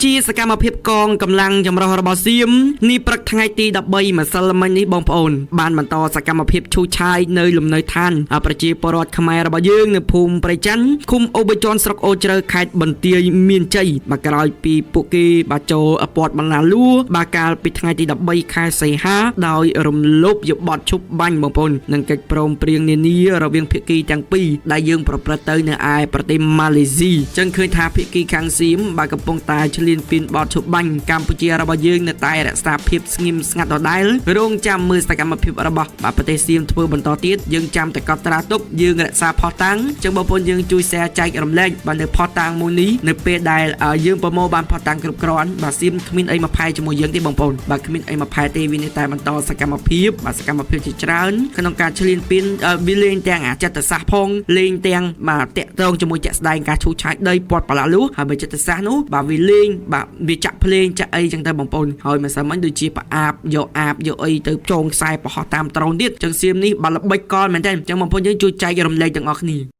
គឺជាសកម្មភាពកងកម្លាំងចម្រុះរបស់សៀមនេះព្រឹកថ្ងៃទី13ម្សិលមិញនេះបងប្អូនបានបន្តសកម្មភាពឈូសឆាយនៅលំនៅឋានប្រជាពលរដ្ឋខ្មែររបស់យើងនៅភូមិព្រៃច័ន្ទឃុំអូបច្ចនស្រុកអូជ្រៅខេត្តបន្ទាយមានជ័យបាទក្រោយពីពួកគេបាទចូលព័ទ្ធបណ្ណាលួបាទកាលពីថ្ងៃទី13ខែសីហាដោយរំលោភយោបល់ឈប់បាញ់បងប្អូននិងកិច្ចព្រមព្រៀងនានារវាងភាគីទាំងពីរដែលយើងប្រព្រឹត្តទៅនៅឯប្រទេសម៉ាឡេស៊ីចឹងឃើញថាភាគីខាងសៀមបាទកំពុងតែឈ្លានពានបទឈប់បាញ់កម្ពុជារបស់យើងនៅតែរក្សាភាពស្ងៀមស្ងាត់ដដែលរងចាំមើលសកម្មភាពរបស់បាទប្រទេសសៀមធ្វើបន្តទៀតយើងចាំតែកត់ត្រាទុកយើងរក្សាផុសតាំងចឹងបងប្អូនយើងជួយ share ចែករំលែកបាទនៅផុសតាំងមួយនេះនៅពេលដែលយើងប្រមូលបានផុសតាំងគ្រប់គ្រាន់បាទសៀមគ្មានអីមកផែជាមួយយើងទេបងប្អូនបាទគ្មានអីមកផែទេវានៅតែបន្តសកម្មភាពបាទសកម្មភាពជាច្រើនក្នុងការឈ្លានពានវាលេងទាំងអាចិត្តសាស្ត្រផងលេងទាំងបាទតាក់ទងជាមួយជាក់ស្ដែងការឈូសឆាយដីព័ទ្ធបលាលូហើយបើចិត្តសាស្ត្រនោះបាទវាលេងបាទវាចាក់ភ្លេងចាក់អីចឹងទៅបងប្អូនហើយមិនសិនមិញដូចជាប្រអាបយកអីទៅចងខ្សែប្រហោះតាមដ្រូនទៀតចឹងសៀមនេះបាទល្បិចកលមែនតើចឹងបងប្អូនយើងជួយចែករំលែកទាំងអស់គ្នា